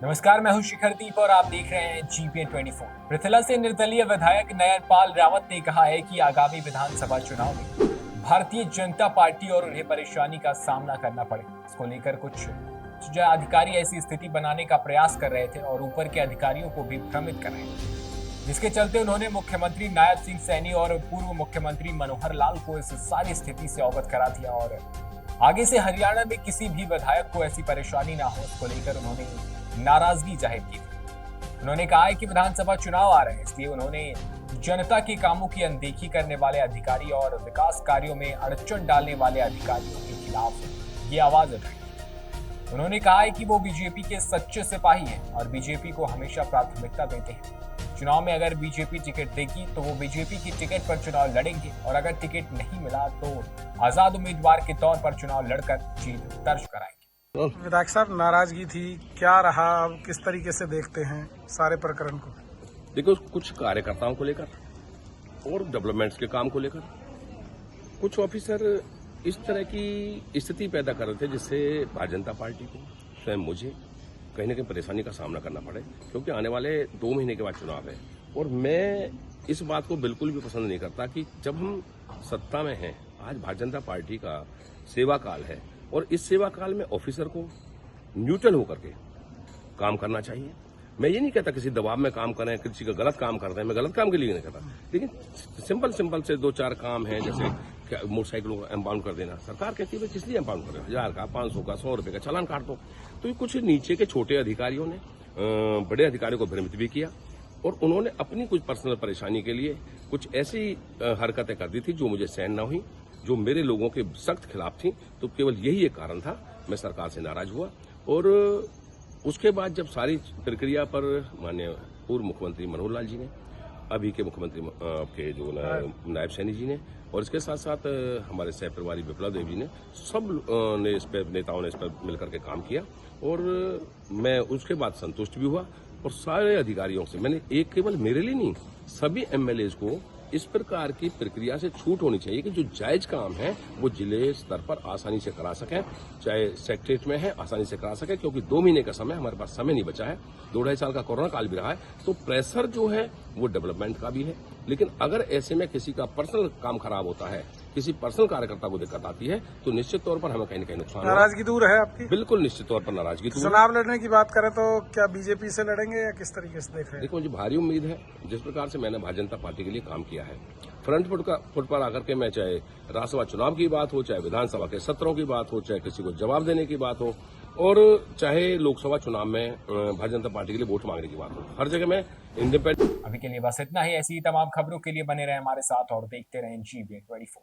नमस्कार, मैं हूं शिखर दीप और आप देख रहे हैं GPN 24। पृथला से निर्दलीय विधायक नयनपाल रावत ने कहा है कि आगामी विधानसभा चुनाव में भारतीय जनता पार्टी और उन्हें परेशानी का सामना करना पड़े। इसको लेकर कुछ अधिकारी ऐसी स्थिति बनाने का प्रयास कर रहे थे और ऊपर के अधिकारियों को भी भ्रमित कर रहे थे, जिसके चलते उन्होंने मुख्यमंत्री नायब सिंह सैनी और पूर्व मुख्यमंत्री मनोहर लाल को इस सारी स्थिति से अवगत करा दिया और आगे से हरियाणा में किसी भी विधायक को ऐसी परेशानी ना हो, इसको लेकर उन्होंने नाराजगी जाहिर की थी। उन्होंने कहा है कि विधानसभा चुनाव आ रहे हैं, इसलिए उन्होंने जनता के कामों की अनदेखी करने वाले अधिकारी और विकास कार्यों में अड़चन डालने वाले अधिकारियों के खिलाफ ये आवाज उठाई। उन्होंने कहा है कि वो बीजेपी के सच्चे सिपाही हैं और बीजेपी को हमेशा प्राथमिकता देते हैं। चुनाव में अगर बीजेपी टिकट देगी तो वो बीजेपी की टिकट पर चुनाव लड़ेंगे और अगर टिकट नहीं मिला तो आजाद उम्मीदवार के तौर पर चुनाव लड़कर जीत दर्ज कराएंगे। विधायक साहब, नाराजगी थी, क्या रहा, अब किस तरीके से देखते हैं सारे प्रकरण को? देखो, कुछ कार्यकर्ताओं को लेकर और डेवलपमेंट्स के काम को लेकर कुछ ऑफिसर इस तरह की स्थिति पैदा कर रहे थे जिससे भारतीय जनता पार्टी को, स्वयं मुझे कहीं न कहीं परेशानी का सामना करना पड़े, क्योंकि आने वाले 2 महीने के बाद चुनाव है। और मैं इस बात को बिल्कुल भी पसंद नहीं करता कि जब हम सत्ता में हैं, आज भारतीय जनता पार्टी का सेवा काल है और इस सेवा काल में ऑफिसर को न्यूट्रल होकर के काम करना चाहिए। मैं ये नहीं कहता किसी दबाव में काम करें, किसी का गलत काम कर रहे हैं, मैं गलत काम के लिए नहीं कहता, लेकिन सिंपल से 2-4 काम हैं, जैसे मोटरसाइकिलों को एम्पाउंड कर देना। सरकार कहती है किस लिए एम्पाउंड करें, 1000 का, 500 का, 100 रुपए का चालान काट दो। तो ये कुछ नीचे के छोटे अधिकारियों ने बड़े अधिकारियों को भ्रमित भी किया और उन्होंने अपनी कुछ पर्सनल परेशानी के लिए कुछ ऐसी हरकतें कर दी थी जो मुझे सहन न हुई, जो मेरे लोगों के सख्त खिलाफ थी। तो केवल यही एक कारण था, मैं सरकार से नाराज हुआ। और उसके बाद जब सारी प्रक्रिया पर माननीय पूर्व मुख्यमंत्री मनोहर लाल जी ने, अभी के मुख्यमंत्री के जो नायब सैनी जी ने और इसके साथ साथ हमारे सह प्रभारी विप्लव देव जी ने, सब ने इस पर, नेताओं ने इस पर मिलकर के काम किया और मैं उसके बाद संतुष्ट भी हुआ। और सारे अधिकारियों से मैंने, एक केवल मेरे लिए नहीं, सभी MLAs को इस प्रकार की प्रक्रिया से छूट होनी चाहिए कि जो जायज काम है वो जिले स्तर पर आसानी से करा सकें, चाहे सेक्रेटरीट में है आसानी से करा सकें, क्योंकि 2 महीने का समय, हमारे पास समय नहीं बचा है। 2-2.5 साल का कोरोना काल भी रहा है, तो प्रेशर जो है वो डेवलपमेंट का भी है। लेकिन अगर ऐसे में किसी का पर्सनल काम खराब होता है, किसी पर्सनल कार्यकर्ता को दिक्कत आती है, तो निश्चित तौर पर हमें कहीं न कहीं नुकसान। नाराजगी दूर है आपकी? बिल्कुल, निश्चित तौर पर नाराजगी दूर। चुनाव लड़ने की बात करें तो क्या बीजेपी से लड़ेंगे या किस तरीके से देख रहे हैं? देखो, मुझे भारी उम्मीद है, जिस प्रकार से मैंने भारतीय जनता पार्टी के लिए काम किया है, फ्रंट फुट पर आकर के मैं, चाहे राज्यसभा चुनाव की बात हो, चाहे विधानसभा के सत्रों की बात हो, चाहे किसी को जवाब देने की बात हो, और चाहे लोकसभा चुनाव में भारतीय जनता पार्टी के लिए वोट मांगने की बात हो, हर जगह मैं इंडिपेंडेंट। अभी के लिए बस इतना ही। ऐसी तमाम खबरों के लिए बने रहे हमारे साथ और देखते रहें GPN 24।